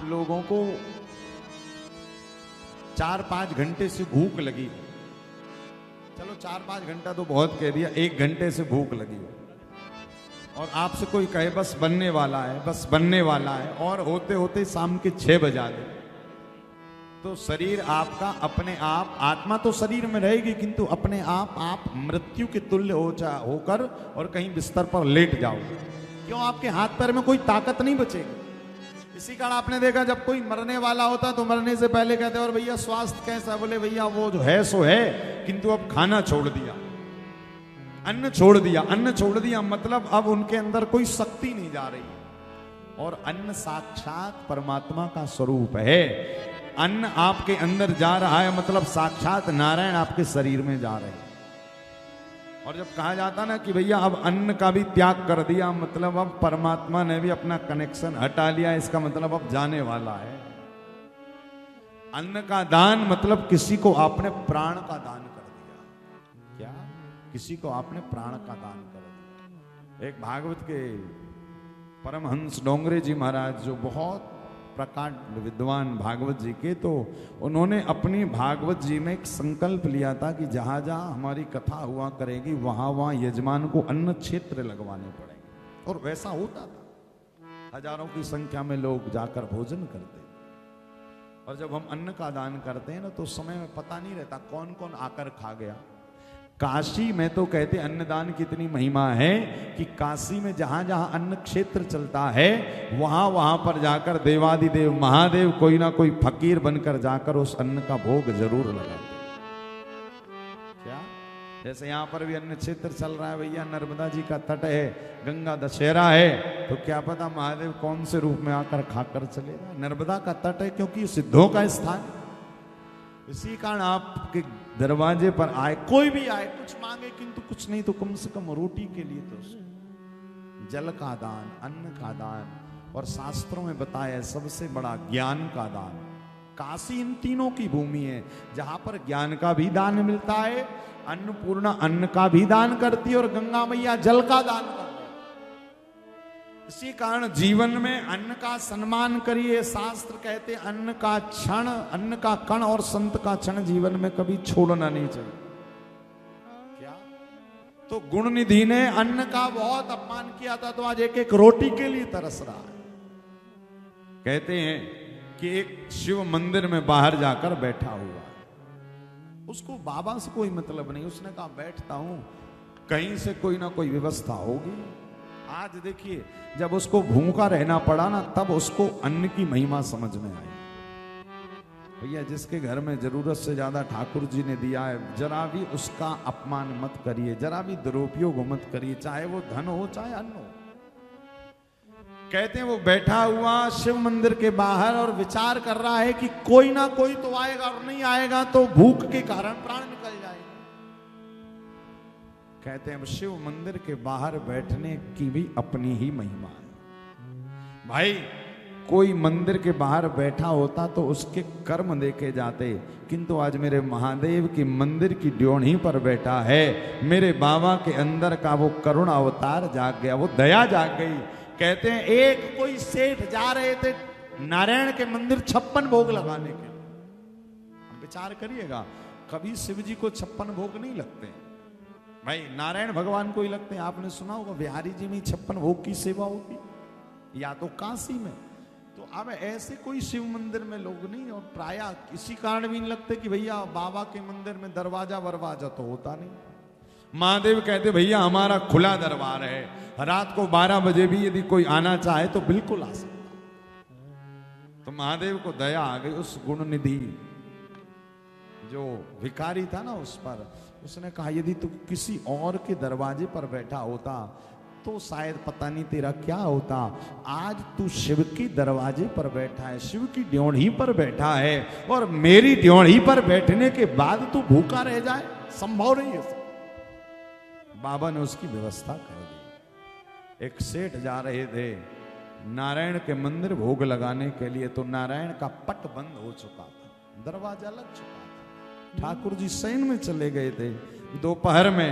आप लोगों को 4-5 घंटे से भूख लगी हो, चलो 4-5 घंटा तो बहुत कह दिया, 1 घंटे से भूख लगी हो और आपसे कोई कहे बस बनने वाला है, बस बनने वाला है, और होते होते शाम के 6 बजा दे, तो शरीर आपका अपने आप, आत्मा तो शरीर में रहेगी किंतु अपने आप मृत्यु के तुल्य होकर और कहीं बिस्तर पर लेट जाओगे। क्यों? आपके हाथ पैर में कोई ताकत नहीं बचेगी। इसी कारण आपने देखा जब कोई मरने वाला होता तो मरने से पहले कहते और भैया स्वास्थ्य कैसा? बोले भैया वो जो है सो है, किंतु अब खाना छोड़ दिया, अन्न छोड़ दिया। अन्न छोड़ दिया मतलब अब उनके अंदर कोई शक्ति नहीं जा रही, और अन्न साक्षात परमात्मा का स्वरूप है। अन्न आपके अंदर जा रहा है मतलब साक्षात नारायण आपके शरीर में जा रहे हैं। और जब कहा जाता ना कि भैया अब अन्न का भी त्याग कर दिया, मतलब अब परमात्मा ने भी अपना कनेक्शन हटा लिया, इसका मतलब अब जाने वाला है। अन्न का दान मतलब किसी को आपने प्राण का दान कर दिया। क्या? किसी को आपने प्राण का दान कर दिया। एक भागवत के परमहंस डोंगरे जी महाराज जो बहुत प्रकांड विद्वान भागवत जी के, तो उन्होंने अपनी भागवत जी में एक संकल्प लिया था कि जहां जहां हमारी कथा हुआ करेगी वहां वहां यजमान को अन्न क्षेत्र लगवाने पड़ेंगे। और वैसा होता था, हजारों की संख्या में लोग जाकर भोजन करते। और जब हम अन्न का दान करते हैं ना तो समय में पता नहीं रहता कौन कौन आकर खा गया। काशी में तो कहते अन्नदान की इतनी महिमा है कि काशी में जहां जहां अन्न क्षेत्र चलता है वहां वहां पर जाकर देवादिदेव महादेव कोई ना कोई फकीर बनकर जाकर उस अन्न का भोग जरूर लगाते। क्या? जैसे यहां पर भी अन्न क्षेत्र चल रहा है भैया, नर्मदा जी का तट है, गंगा दशहरा है, तो क्या पता महादेव कौन से रूप में आकर खाकर चलेगा। नर्मदा का तट है क्योंकि सिद्धों का स्थान। इसी कारण आपके दरवाजे पर आए, कोई भी आए, कुछ मांगे किंतु कुछ नहीं तो कम से कम रोटी के लिए तो जल का दान, अन्न का दान, और शास्त्रों में बताया सबसे बड़ा ज्ञान का दान। काशी इन तीनों की भूमि है जहां पर ज्ञान का भी दान मिलता है, अन्नपूर्णा अन्न का भी दान करती है और गंगा मैया जल का दान करती है। इसी कारण जीवन में अन्न का सम्मान करिए। शास्त्र कहते अन्न का क्षण, अन्न का कण और संत का क्षण जीवन में कभी छोड़ना नहीं चाहिए। क्या? तो गुण निधि ने अन्न का बहुत अपमान किया था, तो आज एक एक रोटी के लिए तरस रहा है। कहते हैं कि एक शिव मंदिर में बाहर जाकर बैठा हुआ, उसको बाबा से कोई मतलब नहीं, उसने कहा बैठता हूं, कहीं से कोई ना कोई व्यवस्था होगी। आज देखिए जब उसको भूखा रहना पड़ा ना तब उसको अन्न की महिमा समझ में आई। भैया जिसके घर में जरूरत से ज्यादा ठाकुर जी ने दिया है, जरा भी उसका अपमान मत करिए, जरा भी दुरुपयोग मत करिए, चाहे वो धन हो चाहे अन्न हो। कहते हैं वो बैठा हुआ शिव मंदिर के बाहर और विचार कर रहा है कि कोई ना कोई तो आएगा, और नहीं आएगा तो भूख के कारण प्राण निकल जाएगा। कहते हैं शिव मंदिर के बाहर बैठने की भी अपनी ही महिमा है। भाई कोई मंदिर के बाहर बैठा होता तो उसके कर्म देखे जाते, किंतु आज मेरे महादेव की मंदिर की ड्योढ़ी पर बैठा है, मेरे बाबा के अंदर का वो करुणा अवतार जाग गया, वो दया जाग गई। कहते हैं एक कोई सेठ जा रहे थे नारायण के मंदिर 56 भोग लगाने के लिए। विचार करिएगा, कभी शिव जी को 56 भोग नहीं लगते भाई, नारायण भगवान को ही लगते हैं। आपने सुना होगा बिहारी जी में 56 भोग की सेवा होती, या तो काशी में। तो अब ऐसे कोई शिव मंदिर में लोग नहीं, और प्राय इसी कारण भी नहीं लगते कि भैया बाबा के मंदिर में दरवाजा वरवाजा तो होता नहीं। महादेव कहते भैया हमारा खुला दरबार है, रात को 12 बजे भी यदि कोई आना चाहे तो बिल्कुल आ सकता। तो महादेव को दया आ गई उस गुण निधि जो भिखारी था ना उस पर। उसने कहा यदि तू किसी और के दरवाजे पर बैठा होता तो शायद पता नहीं तेरा क्या होता। आज तू शिव के दरवाजे पर बैठा है, शिव की ड्योढ़ी पर बैठा है, और मेरी ड्योढ़ी पर बैठने के बाद तू भूखा रह जाए, संभव नहीं है। बाबा ने उसकी व्यवस्था कर दी। एक सेठ जा रहे थे नारायण के मंदिर भोग लगाने के लिए, तो नारायण का पट बंद हो चुका था, दरवाजा लग चुका था। ठाकुर जी शयन में चले गए थे। दोपहर में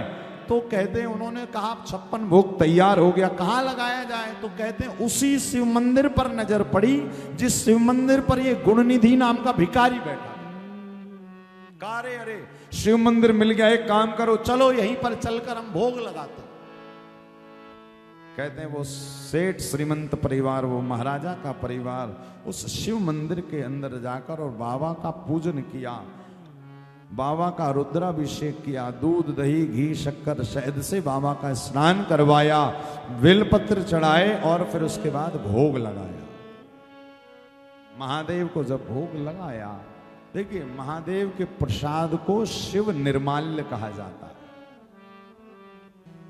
तो कहते हैं उन्होंने कहा 56 भोग तैयार हो गया, कहाँ लगाया जाए? तो कहते हैं उसी शिव मंदिर पर नजर पड़ी जिस शिव मंदिर पर ये गुणनिधि नाम का भिखारी बैठा। कारे अरे शिव मंदिर मिल गया, एक काम करो चलो यहीं पर चलकर हम भोग लगाते। कहते हैं वो सेठ श्रीमंत परिवार, वो महाराजा का परिवार उस शिव मंदिर के अंदर जाकर और बाबा का पूजन किया, बाबा का रुद्राभिषेक किया, दूध दही घी शक्कर शहद से बाबा का स्नान करवाया, बेलपत्र चढ़ाए और फिर उसके बाद भोग लगाया। महादेव को जब भोग लगाया, देखिए महादेव के प्रसाद को शिव निर्माल्य कहा जाता है।